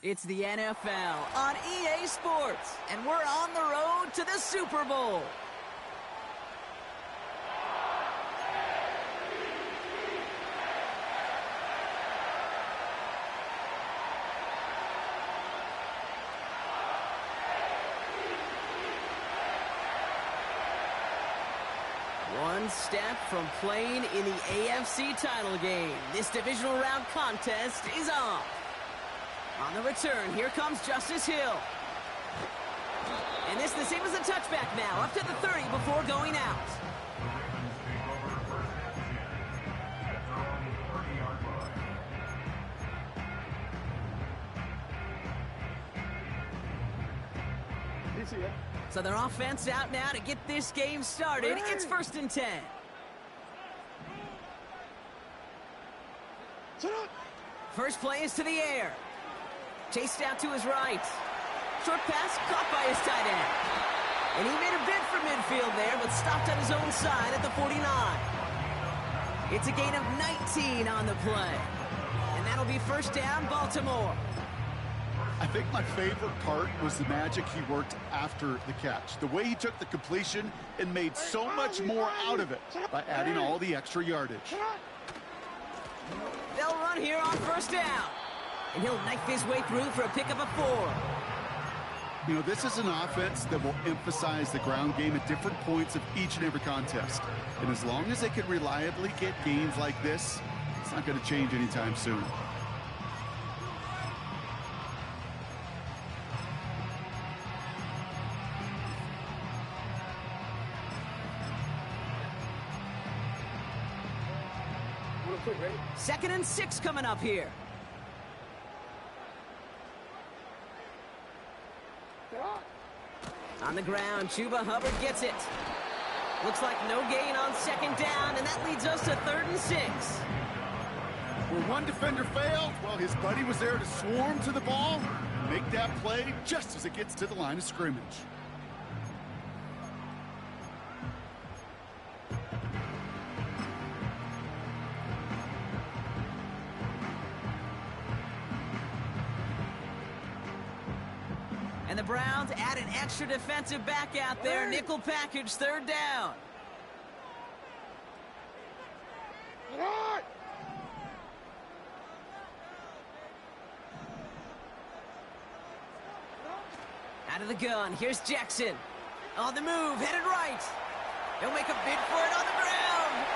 It's the NFL on EA Sports, and we're on the road to the Super Bowl. One step from playing in the AFC title game. This divisional round contest is on. On the return, here comes Justice Hill. And this the same as a touchback now, up to the 30 before going out. So their offense out now to get this game started. It's 1st and 10. First play is to the air. Chased out to his right. Short pass caught by his tight end. And he made a bid for midfield there, but stopped on his own side at the 49. It's a gain of 19 on the play. And that'll be 1st down, Baltimore. I think my favorite part was the magic he worked after the catch. The way he took the completion and made so much more out of it by adding all the extra yardage. They'll run here on 1st down. And he'll knife his way through for a pickup of 4. You know, this is an offense that will emphasize the ground game at different points of each and every contest. And as long as they can reliably get gains like this, it's not going to change anytime soon. Second and 6 coming up here. On the ground, Chuba Hubbard gets it. Looks like no gain on 2nd down, and that leads us to 3rd and 6. Where one defender failed, well, his buddy was there to swarm to the ball, make that play just as it gets to the line of scrimmage. And the Browns add an extra defensive back out there. Nickel package, 3rd down. Out of the gun, here's Jackson. On the move, headed right. He'll make a bid for it on the ground.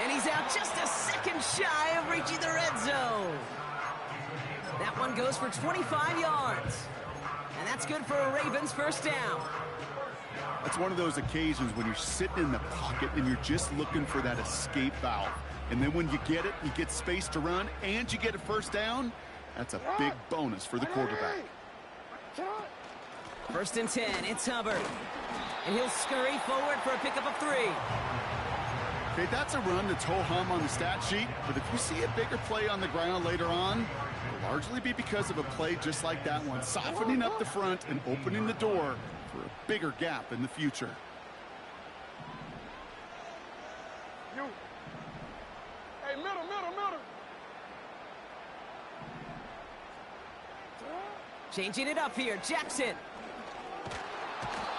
And he's out just a second shy of reaching the red zone. That one goes for 25 yards. And that's good for a Ravens 1st down. That's one of those occasions when you're sitting in the pocket and you're just looking for that escape valve. And then when you get it, you get space to run, and you get a 1st down. That's a big bonus for the quarterback. 1st and 10, it's Hubbard. And he'll scurry forward for a pickup of 3. Okay, that's a run that's ho-hum on the stat sheet, but if you see a bigger play on the ground later on, it'll largely be because of a play just like that one, softening up the front and opening the door for a bigger gap in the future. Hey, middle. Changing it up here, Jackson.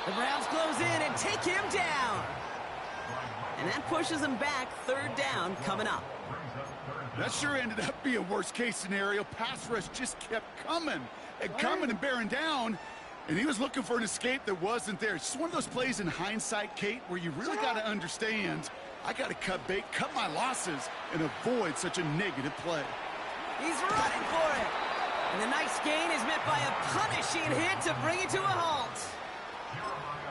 The Browns close in and take him down. And that pushes him back, 3rd down coming up. That sure ended up being a worst-case scenario. Pass rush just kept coming and bearing down, and he was looking for an escape that wasn't there. It's just one of those plays in hindsight, Kate, where you really got to understand, I got to cut bait, cut my losses, and avoid such a negative play. He's running for it. And the nice gain is met by a punishing hit to bring it to a halt.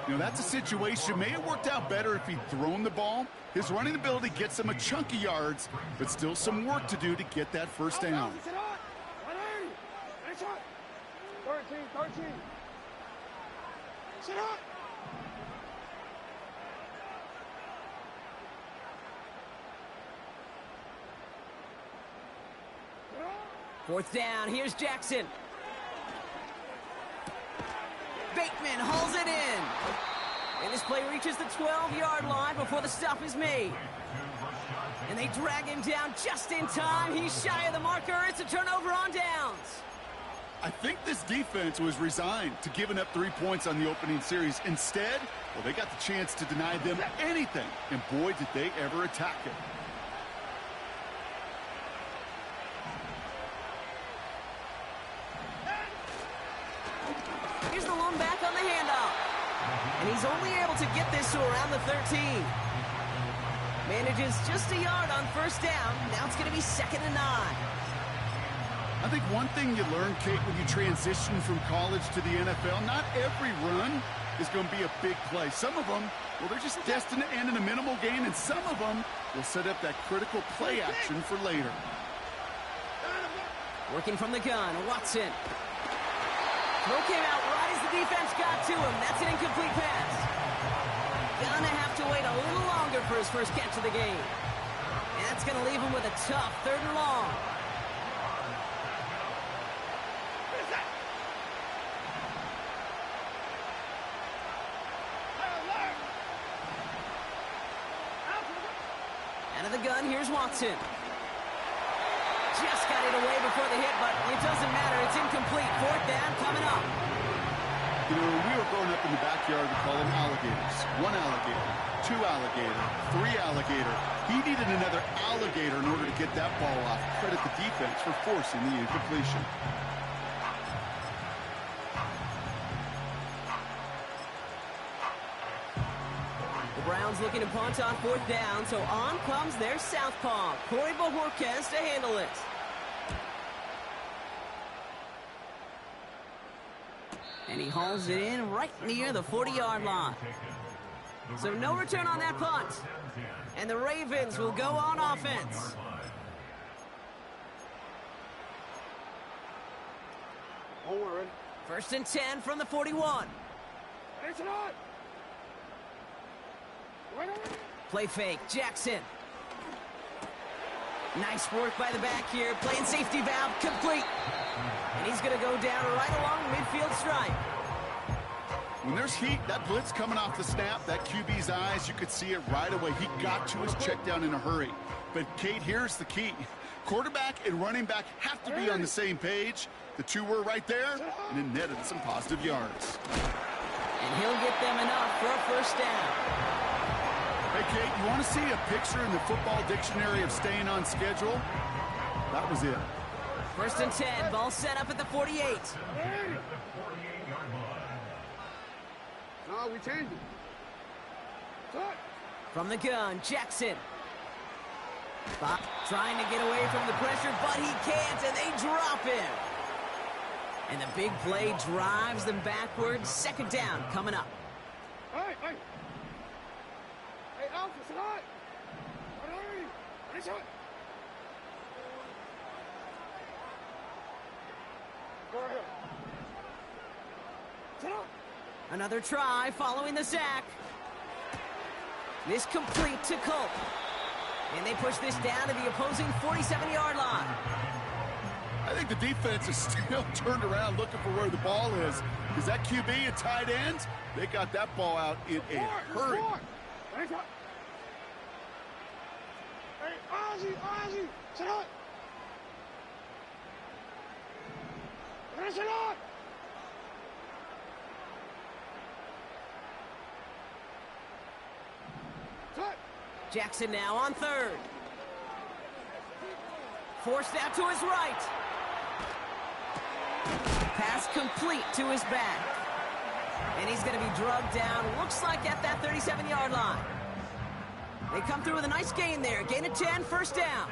You know, that's a situation. May have worked out better if he'd thrown the ball. His running ability gets him a chunk of yards, but still some work to do to get that 1st down. 13. Sit up. Fourth down, here's Jackson. Bateman hauls it in. And this play reaches the 12-yard line before the stop is made. And they drag him down just in time. He's shy of the marker. It's a turnover on downs. I think this defense was resigned to giving up 3 points on the opening series. Instead, well, they got the chance to deny them anything, and boy, did they ever attack it. Here's the lone back on the handoff. And he's only able to get this to around the 13. Manages just a yard on first down. Now it's going to be 2nd and 9. I think one thing you learn, Kate, when you transition from college to the NFL, not every run is going to be a big play. Some of them, well, they're just destined to end in a minimal gain, and some of them will set up that critical play action for later. Working from the gun, Watson. Throw came out right as the defense got to him. That's an incomplete pass. Gonna have to wait a little longer for his first catch of the game. And that's gonna leave him with a tough 3rd and long. Out of the gun, here's Watson. Just got it away before the hit, but it doesn't matter. It's incomplete. 4th down coming up. You know, when we were growing up in the backyard, we call them alligators. 1 alligator, 2 alligator, 3 alligator. He needed another alligator in order to get that ball off. Credit the defense for forcing the incompletion. The Browns looking to punt on 4th down, so on comes their southpaw, Corey Bojorquez, to handle it. And he hauls it in right near the 40-yard line. So no return on that punt. And the Ravens will go on offense. Don't worry. 1st and 10 from the 41. It's not. Wait. Play fake, Jackson. Nice work by the back here. Playing safety valve, complete. And he's going to go down right along the midfield stripe. When there's heat, that blitz coming off the snap, that QB's eyes, you could see it right away. He got to his check down in a hurry. But, Kate, here's the key. Quarterback and running back have to be on the same page. The two were right there, and it netted some positive yards. And he'll get them enough for a 1st down. Hey, Kate, you want to see a picture in the football dictionary of staying on schedule? That was it. 1st and 10, ball set up at the 48. Hey. No, we changed it. Cut. From the gun, Jackson. Bob trying to get away from the pressure, but he can't, and they drop him. And the big play drives them backwards. 2nd down coming up. Hey. Hey, Alpha, it's not. Hurry. Nice shot. Go ahead. Sit up. Another try following the sack. This complete to Culp. And they push this down to the opposing 47-yard line. I think the defense is still turned around looking for where the ball is. Is that QB a tight end? They got that ball out in a hurry. Nice shot. Hey, Ozzy, sit up. Sit up. Jackson now on 3rd. Forced out to his right. Pass complete to his back. And he's going to be drugged down, looks like at that 37-yard line. They come through with a nice gain there. Gain of 10, 1st down.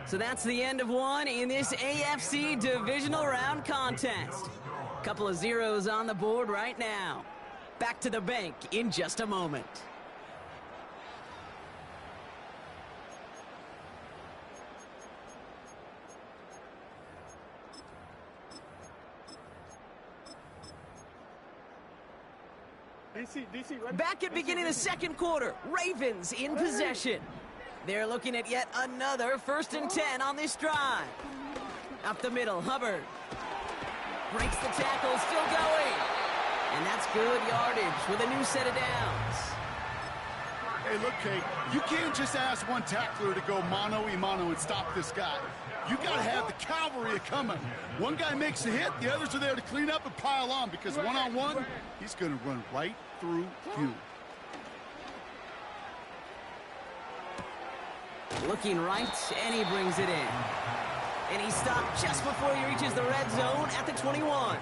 So that's the end of one in this AFC divisional round contest. Couple of zeros on the board right now. Back to the bank in just a moment. DC, ready? Back at beginning of the 2nd quarter, Ravens in possession. They're looking at yet another 1st and 10 on this drive. Up the middle, Hubbard. Breaks the tackle, still going. And that's good yardage with a new set of downs. Hey, Hey, look, Kate, you can't just ask one tackler to go mano-a-mano and stop this guy. You got to have the cavalry coming. One guy makes a hit, the others are there to clean up and pile on, because one-on-one, he's going to run right through you. Looking right, and he brings it in. And he stopped just before he reaches the red zone at the 21.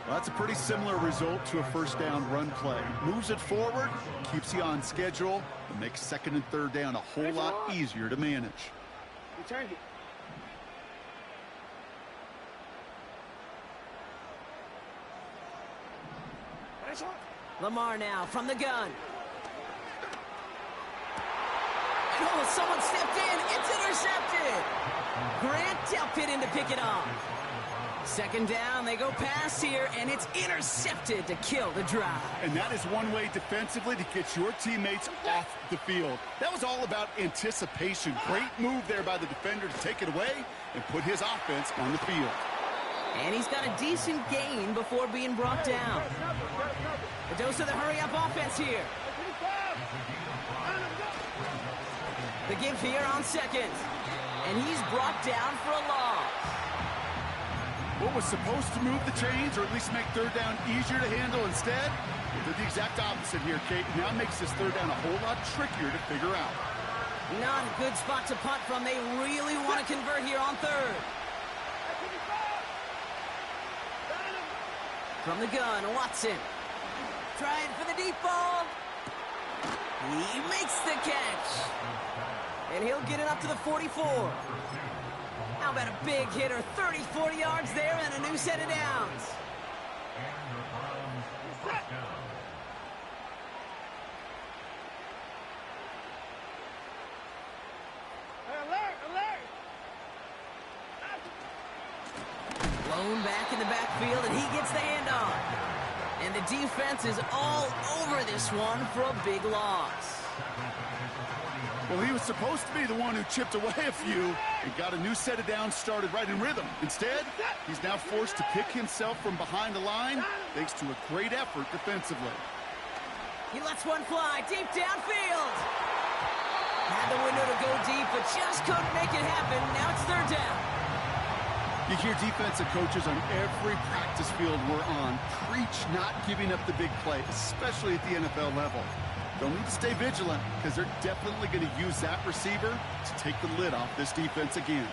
Well, that's a pretty similar result to a first down run play. Moves it forward, keeps you on schedule, and makes second and third down a whole lot easier to manage. Return it. Nice one. Lamar now from the gun. And oh, someone stepped in. It's intercepted. Grant Delpit in to pick it off. Second down, they go pass here, and it's intercepted to kill the drive. And that is one way defensively to get your teammates off the field. That was all about anticipation. Great move there by the defender to take it away and put his offense on the field. And he's got a decent gain before being brought down. A dose of the hurry-up offense here. The give here on second. And he's brought down for a loss. What was supposed to move the chains, or at least make third down easier to handle instead, it did the exact opposite here, Kate. Now makes this third down a whole lot trickier to figure out. Not a good spot to punt from. They really want to convert here on third. From the gun, Watson. Trying for the deep ball. He makes the catch. And he'll get it up to the 44. How about a big hitter? 30, 40 yards there and a new set of downs. Alert, alert. Blown back in the backfield, and he gets the handoff. And the defense is all over this one for a big loss. Well, he was supposed to be the one who chipped away a few and got a new set of downs started right in rhythm. Instead, he's now forced to pick himself from behind the line thanks to a great effort defensively. He lets one fly deep downfield. Had the window to go deep, but just couldn't make it happen. Now it's third down. You hear defensive coaches on every practice field we're on preach not giving up the big play, especially at the NFL level. They'll need to stay vigilant because they're definitely going to use that receiver to take the lid off this defense again.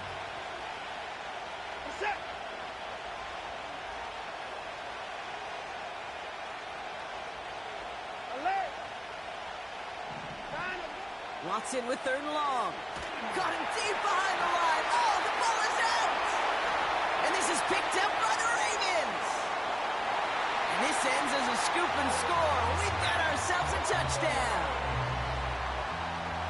Set. Alert. Watson with third and long. Got him deep behind the line. Oh, the ball is out. And this is picked up by the Ravens. And this ends as a scoop and score. We've got ourselves a touchdown.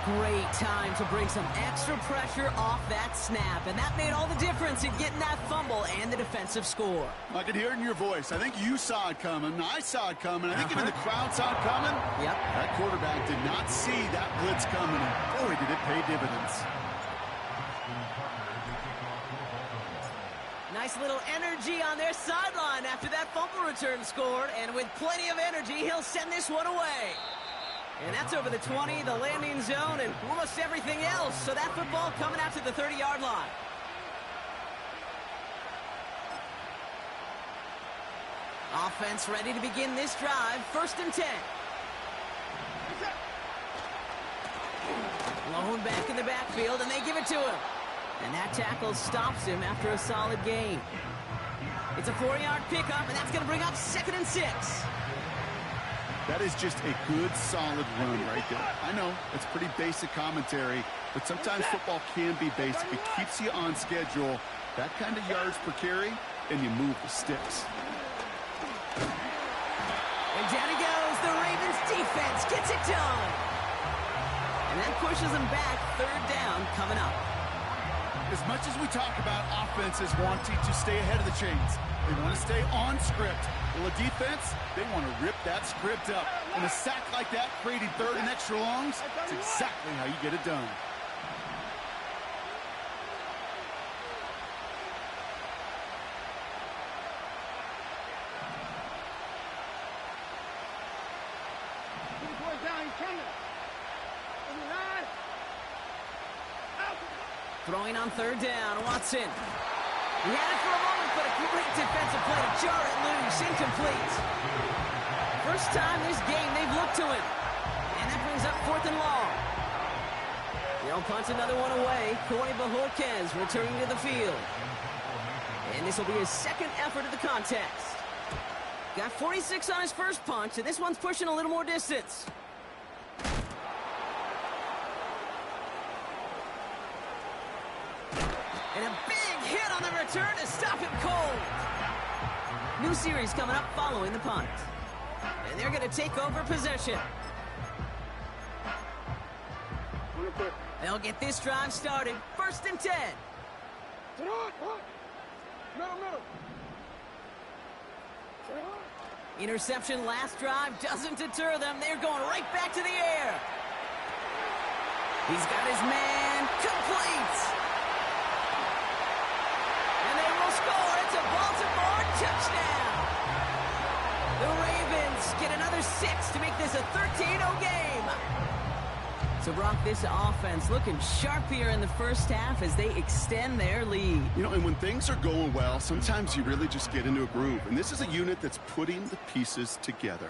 Great time to bring some extra pressure off that snap. And that made all the difference in getting that fumble and the defensive score. I could hear it in your voice. I think you saw it coming. I saw it coming. I think even the crowd saw it coming. Yep. That quarterback did not see that blitz coming. And boy, did it pay dividends. Nice little energy on their sideline after that fumble return scored. And with plenty of energy, he'll send this one away. And that's over the 20, the landing zone, and almost everything else. So that football coming out to the 30-yard line. Offense ready to begin this drive. First and 10. Blown back in the backfield, and they give it to him. And that tackle stops him after a solid gain. It's a 4-yard pickup, and that's going to bring up second and 6. That is just a good, solid run right there. I know, it's pretty basic commentary, but sometimes football can be basic. It keeps you on schedule. That kind of yards per carry, and you move the sticks. And down he goes. The Ravens defense gets it done. And that pushes them back. Third down coming up. As much as we talk about offenses wanting to stay ahead of the chains, they want to stay on script. Well, a defense, they want to rip that script up. And a sack like that, creating third and extra longs, that's exactly how you get it done. Down, he's coming. Throwing on third down, Watson. He had it for a moment, but a great defensive play to jar it loose. Incomplete. First time this game they've looked to him. And that brings up 4th and long. They'll punt another one away. Corey Bajorquez returning to the field. And this will be his second effort of the contest. Got 46 on his first punch, and this one's pushing a little more distance. And a big hit on the return to stop him cold. New series coming up following the punt. And they're going to take over possession. They'll get this drive started. 1st and 10. Interception last drive doesn't deter them. They're going right back to the air. He's got his man. Complete. And they will score. It's a Baltimore touchdown. The Ravens get another 6 to make this a 13-0 game. So, Brock, this offense looking sharp here in the first half as they extend their lead. You know, and when things are going well, sometimes you really just get into a groove. And this is a unit that's putting the pieces together.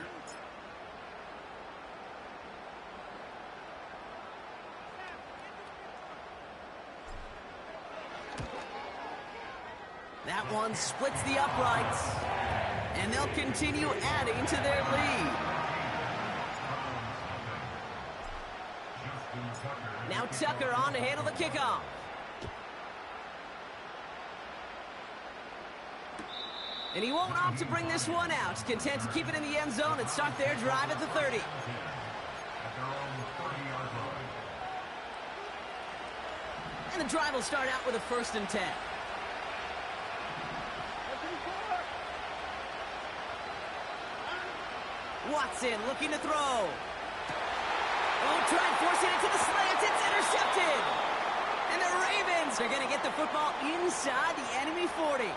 That one splits the uprights. And they'll continue adding to their lead. Now Tucker on to handle the kickoff. And he won't opt to bring this one out. Content to keep it in the end zone and start their drive at the 30. And the drive will start out with a 1st and 10. Watson looking to throw. Oh, try and force it into the slant. It's intercepted. And the Ravens are going to get the football inside the enemy 40.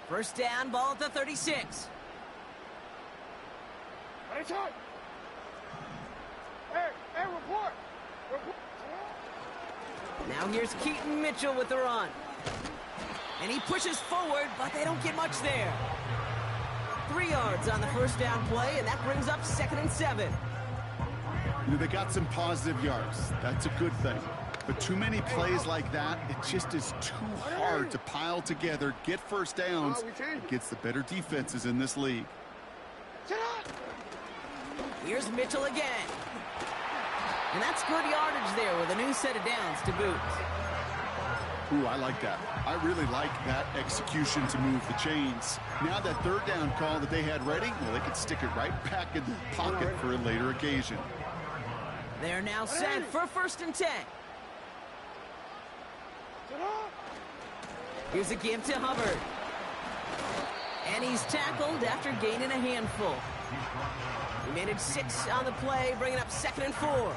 First down, ball at the 36. Hey, report. Now here's Keaton Mitchell with the run. And he pushes forward, but they don't get much there. 3 yards on the first down play, and that brings up 2nd and 7. You know, they got some positive yards. That's a good thing. But too many plays like that, it just is too hard to pile together, get first downs. It gets the better defenses in this league. Here's Mitchell again. And that's good yardage there with a new set of downs to boot. Ooh, I like that. I really like that execution to move the chains. Now that 3rd down call that they had ready, well, they could stick it right back in the pocket for a later occasion. They're now set for 1st and 10. Here's a give to Hubbard. And he's tackled after gaining a handful. He made it 6 on the play, bringing up 2nd and 4.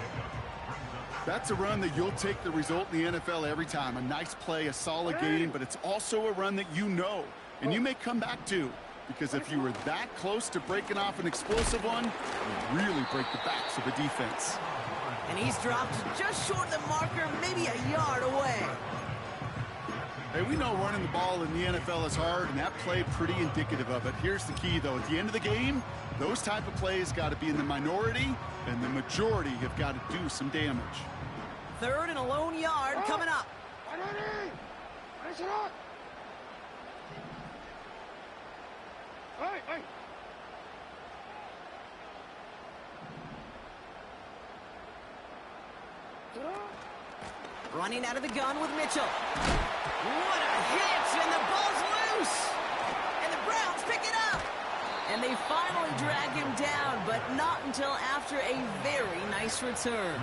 That's a run that you'll take the result in the NFL every time. A nice play, a solid game, but it's also a run that you know, and you may come back to, because if you were that close to breaking off an explosive one, you really break the backs of the defense. And he's dropped just short of the marker, maybe a yard away. Hey, we know running the ball in the NFL is hard, and that play pretty indicative of it. Here's the key, though. At the end of the game, those type of plays got to be in the minority, and the majority have got to do some damage. 3rd and a lone yard coming up. Running out of the gun with Mitchell. What a hit, and the ball's loose. And the Browns pick it up. And they finally drag him down, but not until after a very nice return.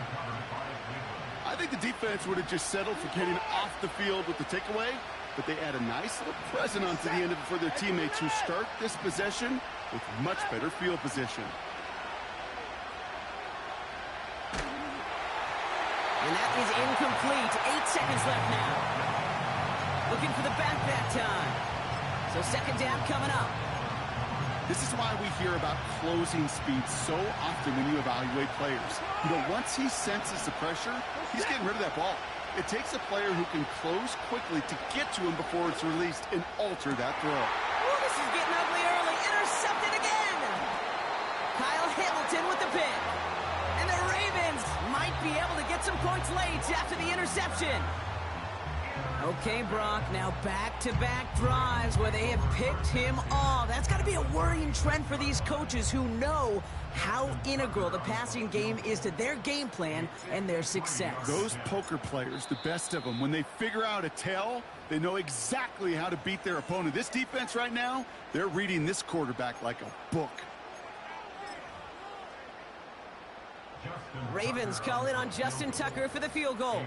I think the defense would have just settled for getting off the field with the takeaway, but they add a nice little present onto the end of it for their teammates who start this possession with much better field position. And that is incomplete. 8 seconds left now. Looking for the back that time. So second down coming up. This is why we hear about closing speed so often when you evaluate players. You know, once he senses the pressure, he's getting rid of that ball. It takes a player who can close quickly to get to him before it's released and alter that throw. Ooh, this is getting ugly early. Intercepted again. Kyle Hamilton with the pick. And the Ravens might be able to get some points late after the interception. Okay, Brock, now back-to-back drives where they have picked him off. That's got to be a worrying trend for these coaches who know how integral the passing game is to their game plan and their success. Those poker players, the best of them, when they figure out a tell, they know exactly how to beat their opponent. This defense right now, they're reading this quarterback like a book. Ravens call in on Justin Tucker for the field goal.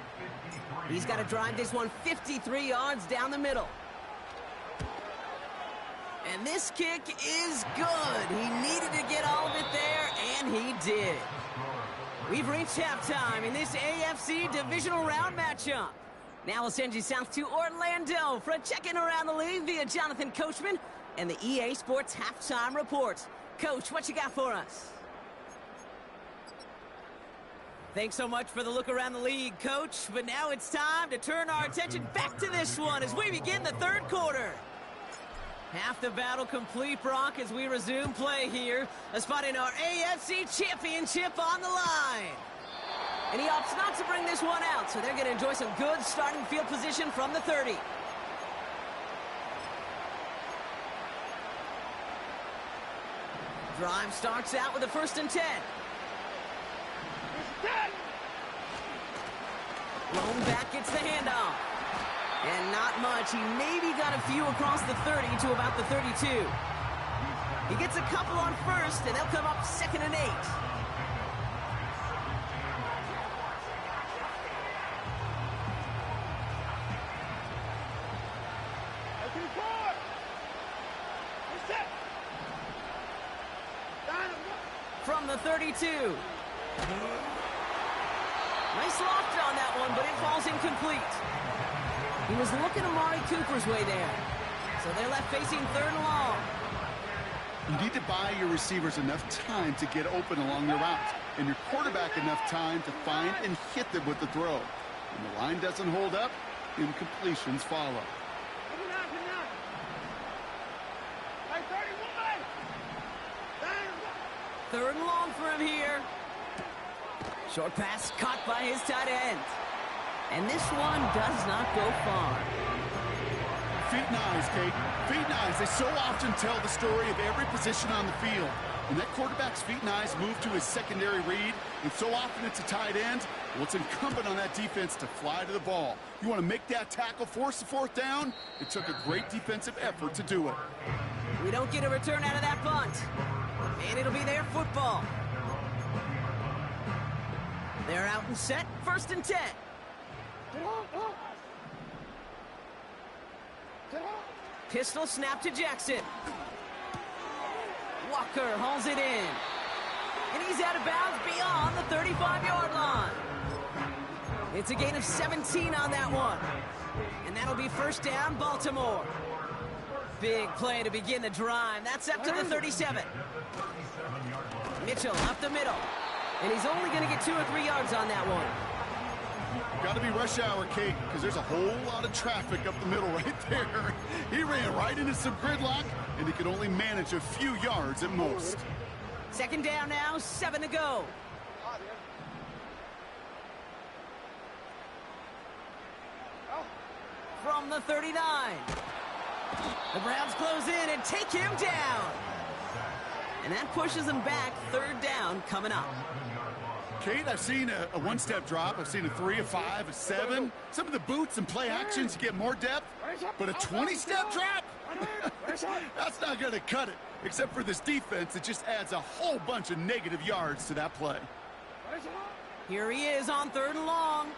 He's got to drive this one 53 yards down the middle. And this kick is good. He needed to get all of it there, and he did. We've reached halftime in this AFC divisional round matchup. Now we'll send you south to Orlando for a check-in around the league via Jonathan Coachman and the EA Sports Halftime Report. Coach, what you got for us? Thanks so much for the look around the league, Coach. But now it's time to turn our attention back to this one as we begin the third quarter. Half the battle complete, Brock, as we resume play here. A spot in our AFC Championship on the line. And he opts not to bring this one out, so they're going to enjoy some good starting field position from the 30. Drive starts out with a 1st and 10. Lone back gets the handoff. And not much. He maybe got a few across the 30 to about the 32. He gets a couple on 1st, and they'll come up 2nd and 8. From the 32. Nice loft on that one, but it falls incomplete. He was looking Amari Cooper's way there. So they're left facing 3rd and long. You need to buy your receivers enough time to get open along their routes, and your quarterback enough time to find and hit them with the throw. When the line doesn't hold up, incompletions follow. 3rd and long for him here. Short pass caught by his tight end. And this one does not go far. Feet and eyes, Kate. Feet and eyes. They so often tell the story of every position on the field. When that quarterback's feet and eyes move to his secondary read, and so often it's a tight end, well, it's incumbent on that defense to fly to the ball. You want to make that tackle, force the 4th down? It took a great defensive effort to do it. We don't get a return out of that punt. And it'll be their football. They're out and set. 1st and 10. Pistol snap to Jackson. Walker hauls it in. And he's out of bounds beyond the 35-yard line. It's a gain of 17 on that one. And that'll be 1st down, Baltimore. Big play to begin the drive. That's up to the 37. Mitchell up the middle. And he's only going to get 2 or 3 yards on that one. Got to be rush hour, Kate, because there's a whole lot of traffic up the middle right there. He ran right into some gridlock, and he could only manage a few yards at most. 2nd down now, 7 to go. From the 39. The Browns close in and take him down. And that pushes them back. 3rd down coming up. Kate, I've seen a 1-step drop. I've seen a 3, a 5, a 7. Some of the boots and play actions, you get more depth. But a 20-step drop? That's not going to cut it. Except for this defense, it just adds a whole bunch of negative yards to that play. Here he is on 3rd and long.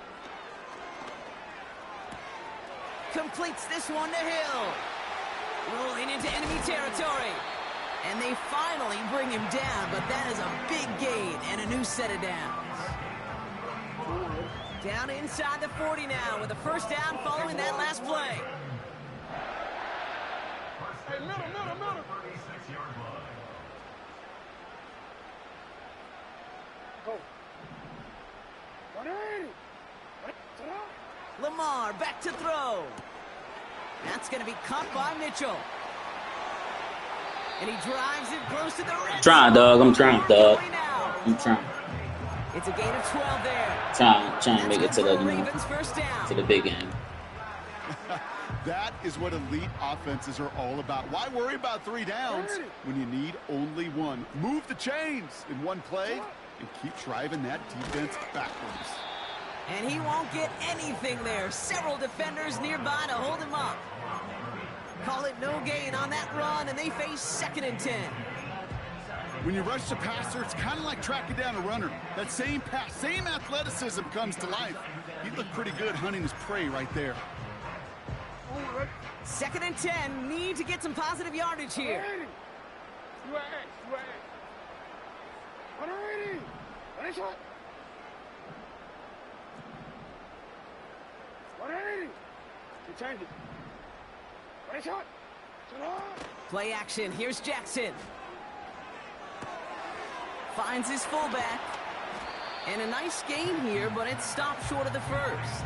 Completes this one to Hill. Rolling into enemy territory. And they finally bring him down, but that is a big gain and a new set of downs. Down inside the 40 now with a 1st down following that last play. Hey, middle. Go. 180. Lamar back to throw. That's going to be caught by Mitchell. And he drives it close to the red zone. Trying, dog. I'm trying, dog. I'm trying. It's a gain of 12 there. Trying to make it to the, Ravens first down. to the big game. That is what elite offenses are all about. Why worry about 3 downs when you need only 1? Move the chains in one play and keep driving that defense backwards. And he won't get anything there. Several defenders nearby to hold him up. Call it no gain on that run, and they face 2nd and 10. When you rush the passer, it's kind of like tracking down a runner. That same pass, same athleticism comes to life. He looked pretty good hunting his prey right there. 2nd and 10. Need to get some positive yardage here. 180. Nice shot. 180. You change it. Nice shot. Play action. Here's Jackson. Finds his fullback. And a nice gain here, but it stopped short of the first.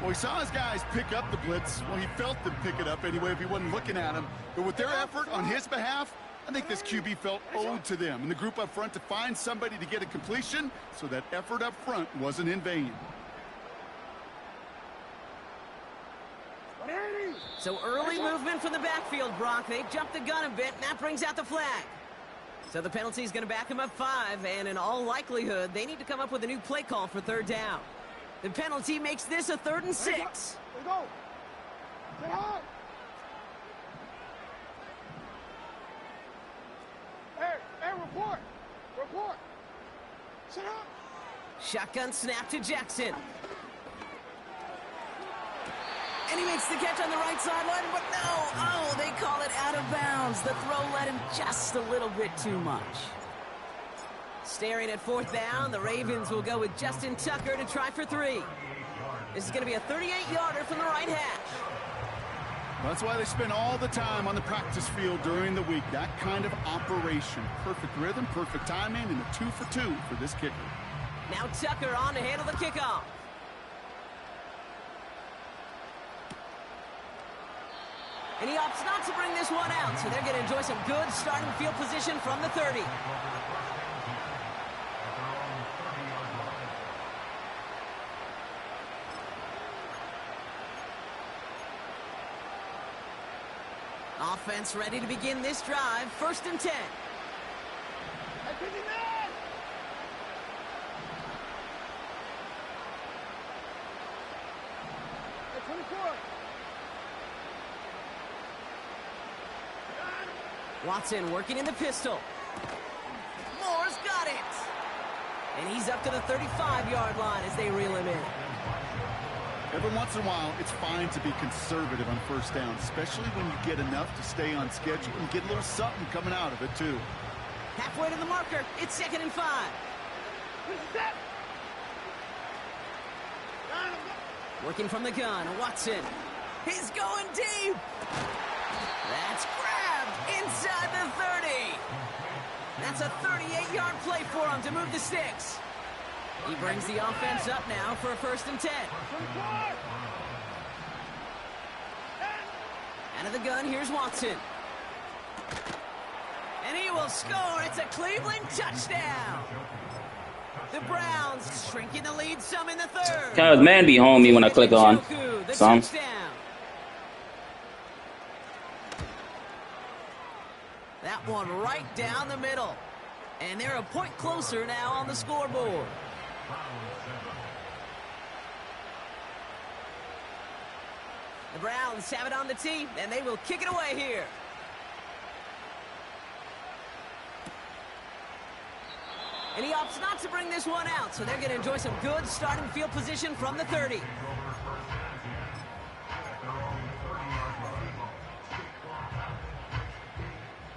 Well, he saw his guys pick up the blitz. Well, he felt them pick it up anyway if he wasn't looking at him. But with their effort on his behalf, I think this QB felt owed to them and the group up front to find somebody to get a completion, so that effort up front wasn't in vain. So early movement from the backfield, Brock. They jumped the gun a bit, and that brings out the flag. So the penalty is going to back him up 5, and in all likelihood, they need to come up with a new play call for 3rd down. The penalty makes this a 3rd and 6. There you go. Get high. Hey, report. Sit up. Shotgun snap to Jackson. And he makes the catch on the right sideline, but no. Oh, they call it out of bounds. The throw led him just a little bit too much. Staring at 4th down, the Ravens will go with Justin Tucker to try for 3. This is going to be a 38-yarder from the right hash. That's why they spend all the time on the practice field during the week. That kind of operation. Perfect rhythm, perfect timing, and a 2 for 2 for this kicker. Now Tucker on to handle the kickoff. And he opts not to bring this one out, so they're going to enjoy some good starting field position from the 30. Offense ready to begin this drive. 1st and 10. Hey, Piggy man! Hey, 24. Watson working in the pistol. Moore's got it. And he's up to the 35-yard line as they reel him in. Every once in a while, it's fine to be conservative on 1st down, especially when you get enough to stay on schedule and get a little something coming out of it, too. Halfway to the marker. It's 2nd and 5. Working from the gun, Watson. He's going deep. That's grabbed inside the 30. That's a 38-yard play for him to move the sticks. He brings the offense up now for a 1st and 10. Out of the gun, here's Watson. And he will score. It's a Cleveland touchdown. The Browns shrinking the lead some in the 3rd. Cause man be homie when I click on some. That one right down the middle. And they're a point closer now on the scoreboard. The Browns have it on the tee, and they will kick it away here. And he opts not to bring this one out, so they're going to enjoy some good starting field position from the 30.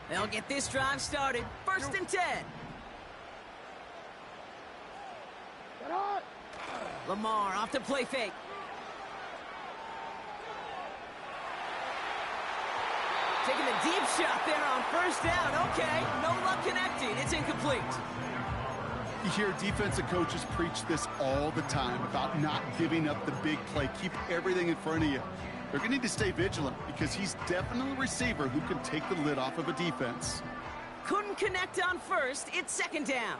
They'll get this drive started. 1st and 10. Lamar off the play fake. Taking the deep shot there on first down. Okay, no luck connecting. It's incomplete. You hear defensive coaches preach this all the time about not giving up the big play. Keep everything in front of you. They're going to need to stay vigilant because he's definitely a receiver who can take the lid off of a defense. Couldn't connect on first. It's second down.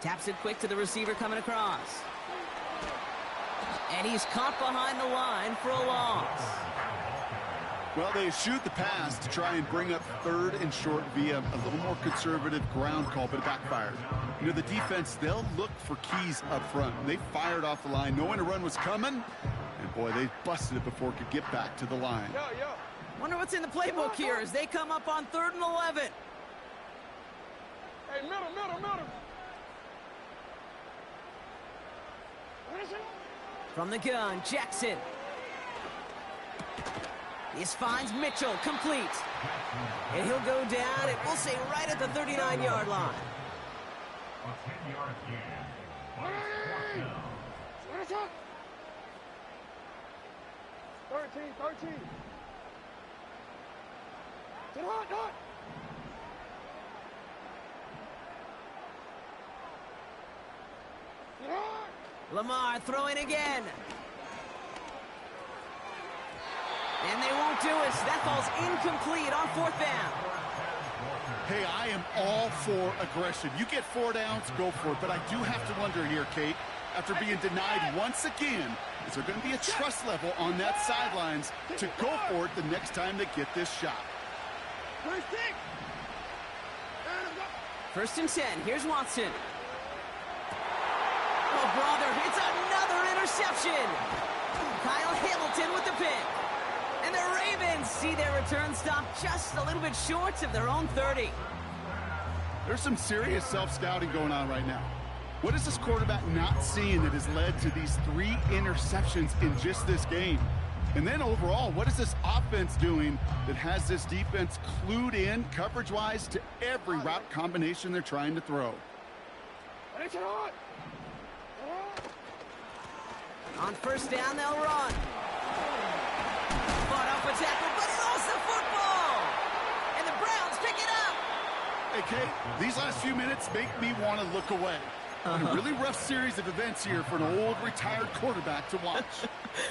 Taps it quick to the receiver coming across. And he's caught behind the line for a loss. Well, they shoot the pass to try and bring up third and short via a little more conservative ground call, but it backfired. You know, the defense, they'll look for keys up front. They fired off the line, knowing a run was coming. And, boy, they busted it before it could get back to the line. Wonder what's in the playbook here as they come up on 3rd and 11. Hey, middle. From the gun, Jackson. This finds Mitchell, complete. And he'll go down, and we'll say right at the 39-yard line. A 10-yard gain. 13. Hot. Lamar throwing again. And they won't do it. That falls incomplete on 4th down. Hey, I am all for aggression. You get 4 downs, go for it. But I do have to wonder here, Kate, after being denied once again, is there going to be a trust level on that sidelines to go for it the next time they get this shot? 1st and 10. Here's Watson. Oh, brother, it's another interception. Kyle Hamilton with the pick. And the Ravens see their return stop just a little bit short of their own 30. There's some serious self-scouting going on right now. What is this quarterback not seeing that has led to these 3 interceptions in just this game? And then overall, what is this offense doing that has this defense clued in coverage-wise to every route combination they're trying to throw? On 1st down, they'll run. Fought off a tackle, but he lost the football. And the Browns pick it up. Hey, Kate, these last few minutes make me want to look away. A really rough series of events here for an old retired quarterback to watch.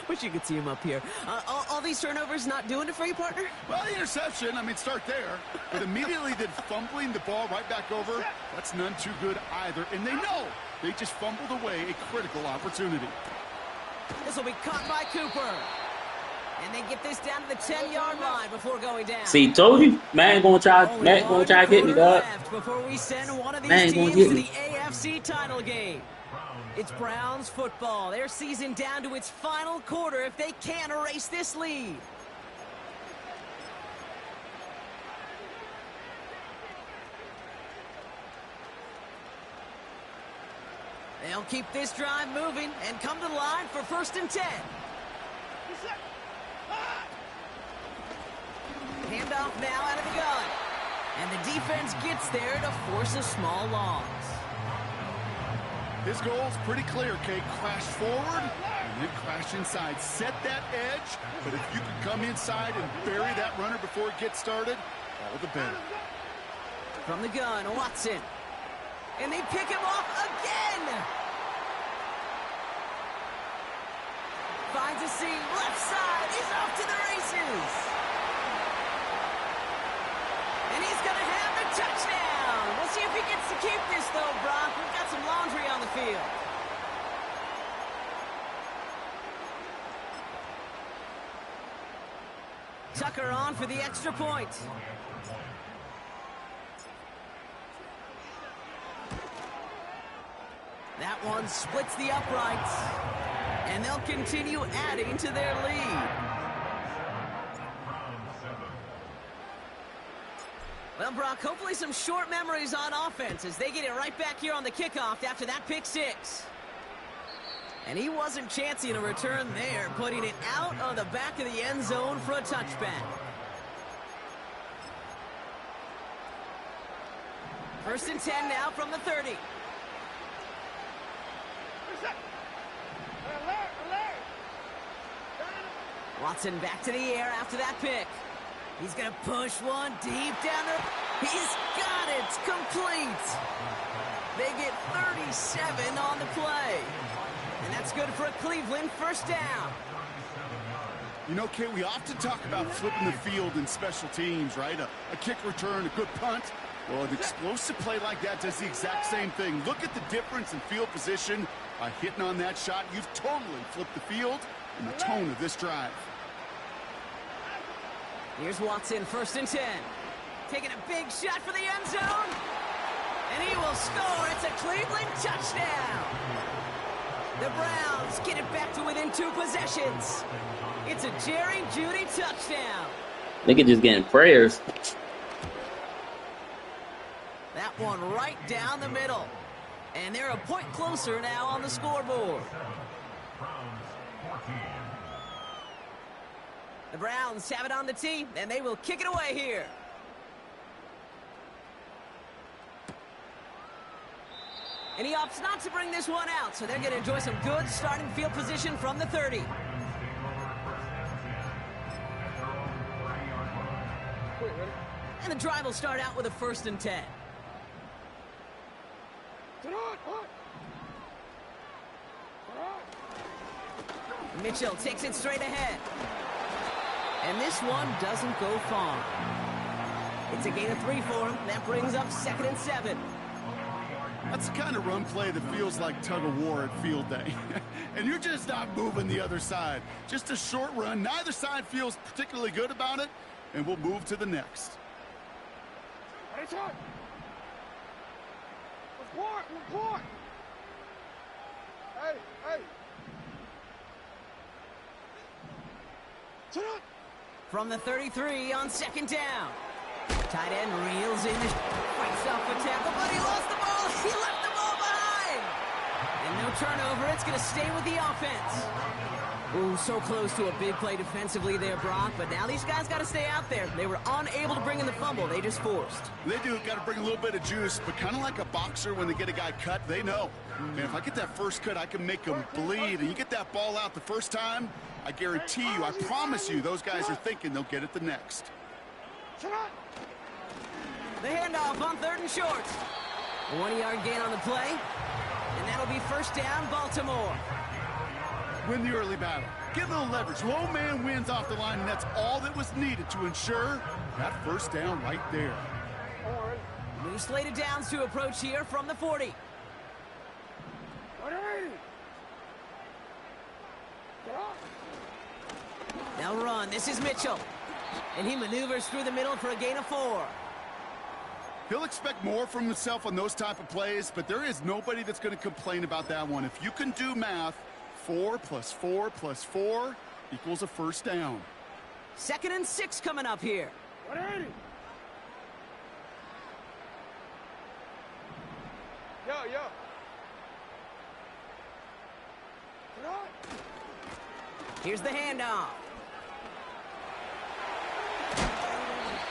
Wish you could see him up here. All these turnovers not doing it for you, partner? Well, the interception, I mean, start there. But immediately then fumbling the ball right back over, that's none too good either. And they know they just fumbled away a critical opportunity. This will be caught by Cooper. And they get this down to the 10-yard line before going down. See, told you. Man gonna try to get me, dog. Before we send one of these teams to the AFC title game. It's Browns football. Their season down to its final quarter if they can't erase this lead. They'll keep this drive moving and come to the line for 1st and 10. Handoff now out of the gun. And the defense gets there to force a small loss. His goal's pretty clear, Kate. Crash forward and then crash inside. Set that edge, but if you can come inside and bury that runner before it gets started, all the better. From the gun, Watson. And they pick him off again. Finds a seam, left side. He's off to the races. And he's going to have the touchdown. We'll see if he gets to keep this, though, Brock. We've got some laundry on the field. Tucker on for the extra point. That one splits the uprights. And they'll continue adding to their lead. Well, Brock, hopefully some short memories on offense as they get it right back here on the kickoff after that pick 6. And he wasn't chancing a return there, putting it out of the back of the end zone for a touchback. 1st and 10 now from the 30. Watson back to the air after that pick. He's going to push one deep down the... He's got it! Complete! They get 37 on the play. And that's good for a Cleveland first down. You know, Kate, we often talk about flipping the field in special teams, right? A kick return, a good punt. Well, an explosive play like that does the exact same thing. Look at the difference in field position. By hitting on that shot, you've totally flipped the field and the tone of this drive. Here's Watson, 1st and 10. Taking a big shot for the end zone. And he will score. It's a Cleveland touchdown. The Browns get it back to within 2 possessions. It's a Jerry Jeudy touchdown. Nigga just getting prayers. That one right down the middle. And they're a point closer now on the scoreboard. The Browns have it on the tee, and they will kick it away here. And he opts not to bring this one out, so they're going to enjoy some good starting field position from the 30. And the drive will start out with a 1st and 10. Mitchell takes it straight ahead. And this one doesn't go far. It's a gain of 3 for him. That brings up 2nd and 7. That's the kind of run play that feels like tug of war at field day. And you're just not moving the other side. Just a short run. Neither side feels particularly good about it. And we'll move to the next. Report! Hey! From the 33 on 2nd down. Tight end reels in, fights off a tackle, but he lost the ball. He left the ball behind. And no turnover. It's going to stay with the offense. Ooh, so close to a big play defensively there, Brock. But now these guys got to stay out there. They were unable to bring in the fumble. They just forced. They do. Got to bring a little bit of juice. But kind of like a boxer when they get a guy cut, they know. Man, if I get that first cut, I can make them bleed. And you get that ball out the first time, I guarantee you, I promise you, those guys are thinking they'll get it the next. The handoff on 3rd and short. A 1-yard gain on the play. And that'll be 1st down, Baltimore. Win the early battle. Get a little leverage. Low man wins off the line, and that's all that was needed to ensure that 1st down right there. New slated downs to approach here from the 40. Now run. This is Mitchell. And he maneuvers through the middle for a gain of 4. He'll expect more from himself on those type of plays, but there is nobody that's going to complain about that one. If you can do math, 4 plus 4 plus 4 equals a 1st down. 2nd and 6 coming up here. Yo. Here's the handoff.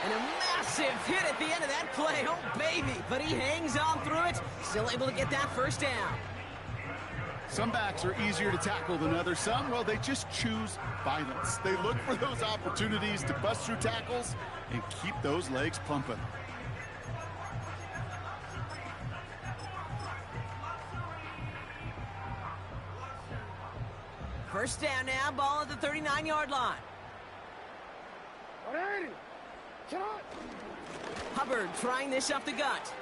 And a massive hit at the end of that play. Oh, baby. But he hangs on through it. Still able to get that 1st down. Some backs are easier to tackle than others. Some, well, they just choose violence. They look for those opportunities to bust through tackles and keep those legs pumping. First down now, ball at the 39-yard line. Hubbard trying this up the gut.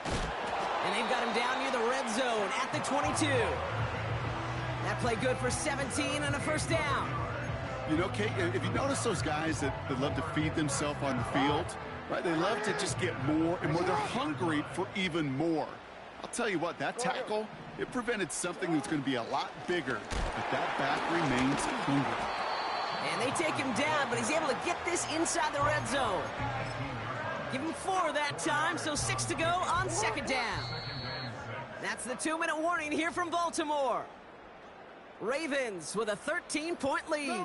And they've got him down near the red zone at the 22. That play good for 17 and a 1st down. You know, Kate, if you notice those guys that love to feed themselves on the field, right? They love to just get more and more. They're hungry for even more. I'll tell you what, that tackle, it prevented something that's going to be a lot bigger. But that back remains hungry. And they take him down, but he's able to get this inside the red zone. Give him 4 that time, so 6 to go on 2nd down. That's the 2-minute warning here from Baltimore. Ravens with a 13-point lead.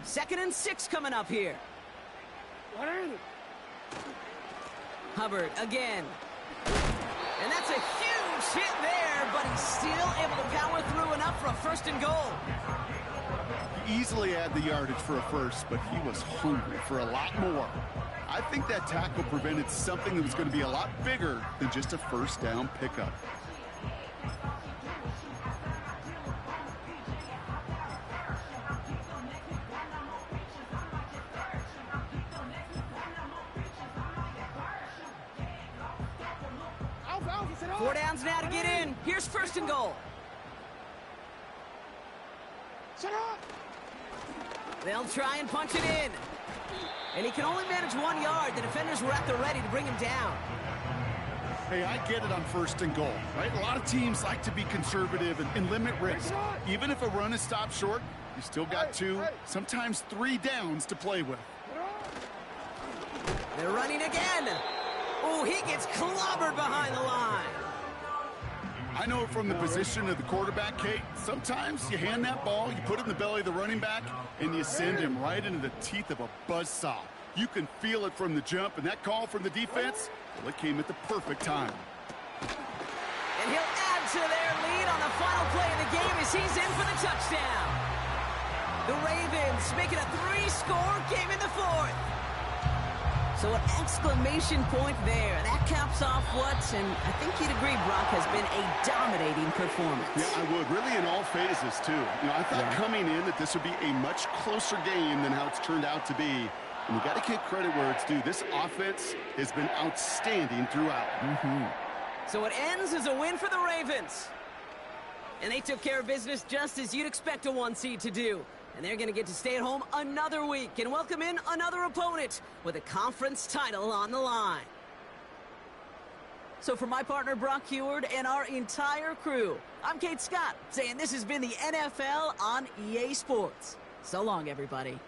2nd and 6 coming up here. Hubbard again. And that's a huge hit there, but but he's still able to power through enough for a 1st and goal. Easily had the yardage for a first, but he was hungry for a lot more. I think that tackle prevented something that was going to be a lot bigger than just a 1st down pickup. Four downs now to get in. Here's 1st and goal. They'll try and punch it in. And he can only manage 1 yard. The defenders were at the ready to bring him down. Hey, I get it on 1st and goal, right? A lot of teams like to be conservative and limit risk. Even if a run is stopped short, you still got 2, sometimes 3 downs to play with. They're running again. Oh, he gets clobbered behind the line. I know it from the position of the quarterback, Kate. Sometimes you hand that ball, you put it in the belly of the running back, and you send him right into the teeth of a buzzsaw. You can feel it from the jump, and that call from the defense, well, it came at the perfect time. And he'll add to their lead on the final play of the game as he's in for the touchdown. The Ravens make it a 3-score game in the 4th. So an exclamation point there. That caps off what, and I think you'd agree, Brock, has been a dominating performance. Yeah, I would. Really in all phases, too. You know, I thought coming in that this would be a much closer game than how it's turned out to be. And you got to give credit where it's due. This offense has been outstanding throughout. So it ends as a win for the Ravens. And they took care of business just as you'd expect a 1 seed to do. And they're going to get to stay at home another week and welcome in another opponent with a conference title on the line. So for my partner, Brock Heward, and our entire crew, I'm Kate Scott, saying this has been the NFL on EA Sports. So long, everybody.